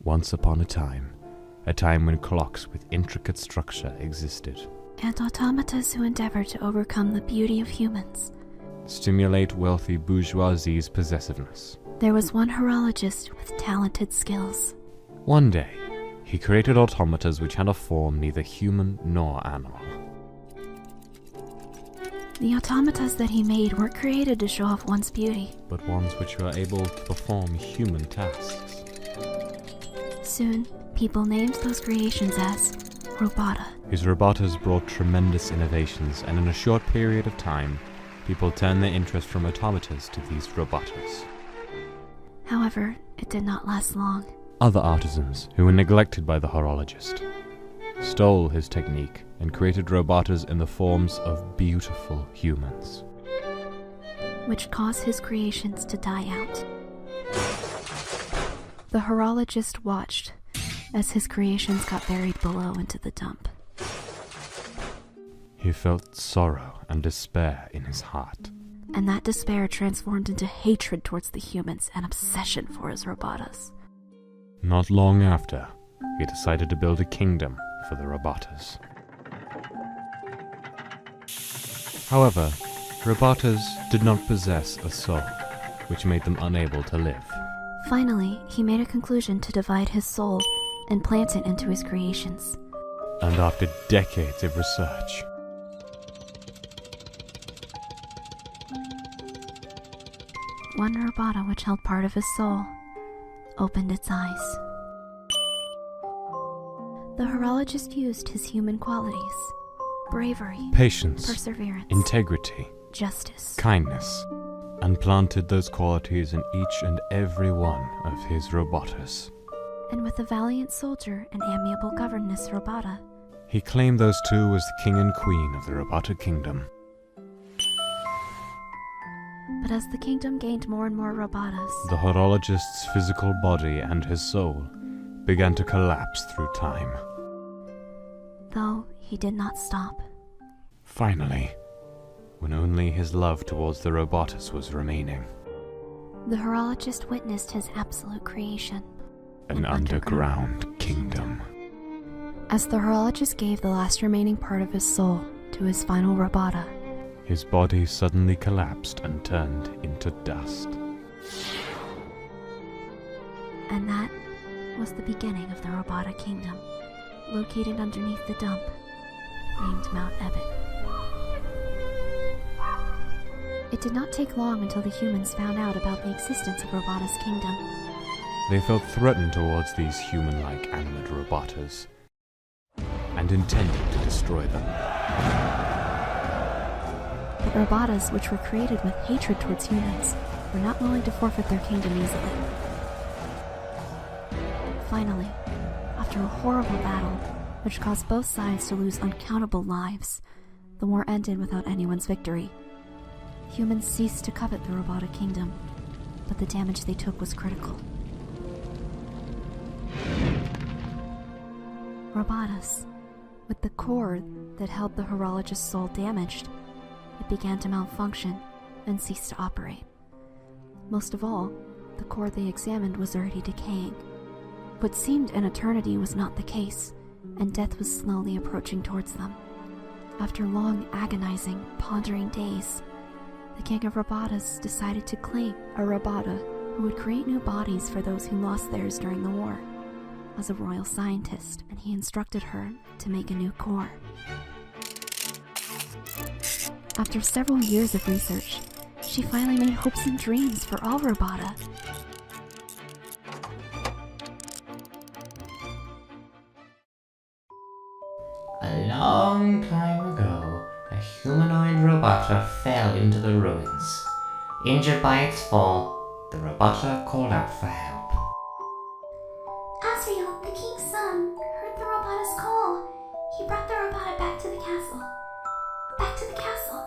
Once upon a time when clocks with intricate structure existed. And automatas who endeavor to overcome the beauty of humans. Stimulate wealthy bourgeoisie's possessiveness. There was one horologist with talented skills. One day, he created automatas which had a form neither human nor animal. The automatas that he made weren't created to show off one's beauty, but ones which were able to perform human tasks. Soon, people named those creations as Robota. His robotas brought tremendous innovations, and in a short period of time, people turned their interest from automatas to these robotas. However, it did not last long. Other artisans, who were neglected by the horologist, stole his technique and created robotas in the forms of beautiful humans, which caused his creations to die out. The horologist watched as his creations got buried below into the dump. He felt sorrow and despair in his heart. And that despair transformed into hatred towards the humans and obsession for his robotas. Not long after, he decided to build a kingdom for the robotas. However, robotas did not possess a soul, which made them unable to live. Finally, he made a conclusion to divide his soul and plant it into his creations. And after decades of research, one robota which held part of his soul opened its eyes. The horologist used his human qualities: bravery, patience, perseverance, integrity, justice, kindness, and planted those qualities in each and every one of his robotas. And with a valiant soldier and amiable governess robota, he claimed those two as the king and queen of the robota kingdom. But as the kingdom gained more and more robotas, the horologist's physical body and his soul began to collapse through time. Though he did not stop. Finally, when only his love towards the robotas was remaining, the horologist witnessed his absolute creation. An underground kingdom. As the horologist gave the last remaining part of his soul to his final robota, his body suddenly collapsed and turned into dust. And that was the beginning of the robota kingdom, located underneath the dump, named Mount Ebott. It did not take long until the humans found out about the existence of Robota's kingdom. They felt threatened towards these human-like animate robotas, and intended to destroy them. But robotas, which were created with hatred towards humans, were not willing to forfeit their kingdom easily. Finally, after a horrible battle, which caused both sides to lose uncountable lives, the war ended without anyone's victory. Humans ceased to covet the robota kingdom, but the damage they took was critical. Robotas, with the core that held the horologist's soul damaged, it began to malfunction and cease to operate. Most of all, the core they examined was already decaying. What seemed an eternity was not the case, and death was slowly approaching towards them. After long, agonizing, pondering days, the King of Robotas decided to claim a robota who would create new bodies for those who lost theirs during the war. As a royal scientist, and he instructed her to make a new core. After several years of research, she finally made hopes and dreams for all robota. A long time ago, a humanoid robota fell into the ruins. Injured by its fall, the robota called out for help. Asriel, the king's son, heard the robota's call. He brought the robota back to the castle. Back to the castle.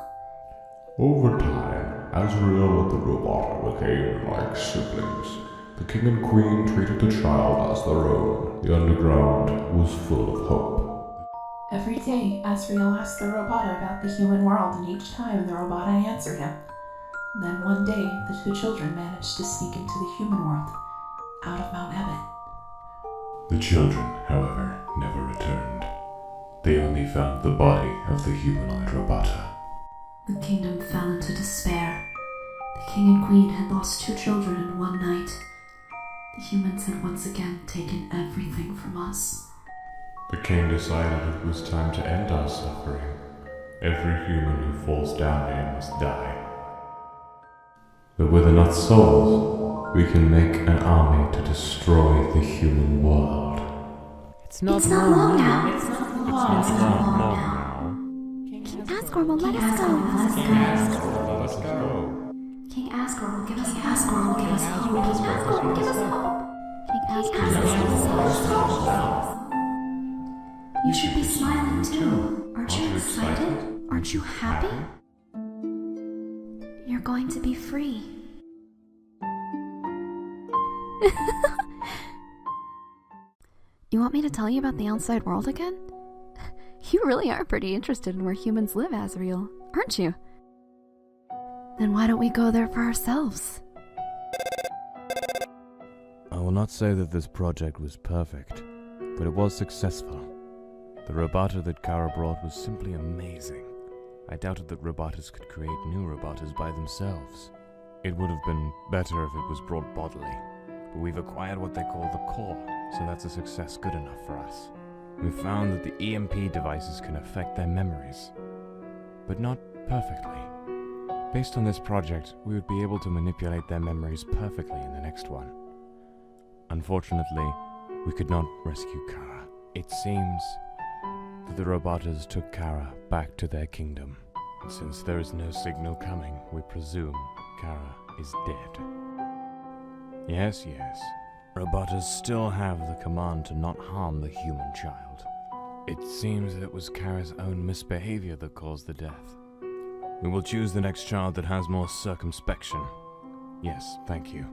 Over time, Asriel and the robota became like siblings. The king and queen treated the child as their own. The underground was full of hope. Every day, Asriel asked the robota about the human world, and each time the robota answered him. Then one day, the two children managed to sneak into the human world, out of Mount Ebott. The children, however, never returned. They only found the body of the humanoid robota. The kingdom fell into despair. The king and queen had lost 2 children in one night. The humans had once again taken everything from us. The king decided it was time to end our suffering. Every human who falls down here must die. But with enough souls, we can make an army to destroy the human world. It's not It's not long now. It's not It's long. not long now. King Asgore will let us go. Let us go. King Asgore will give us hope. Asgore will give us hope. King Asgore will give us hope. King Asgore King will Asgore let us will go. give us hope. You should be smiling too. Aren't you excited? Aren't you happy? You're going to be free. You want me to tell you about the outside world again? You really are pretty interested in where humans live, Azrael, aren't you? Then why don't we go there for ourselves? I will not say that this project was perfect, but it was successful. The robota that Kara brought was simply amazing. I doubted that robotas could create new robotas by themselves. It would have been better if it was brought bodily, but we've acquired what they call the core, so that's a success good enough for us. We've found that the EMP devices can affect their memories, but not perfectly. Based on this project, we would be able to manipulate their memories perfectly in the next one. Unfortunately, we could not rescue Kara. It seems that the robotas took Kara back to their kingdom. And since there is no signal coming, we presume Kara is dead. Yes, robotas still have the command to not harm the human child. It seems that it was Kara's own misbehavior that caused the death. We will choose the next child that has more circumspection. Yes, thank you.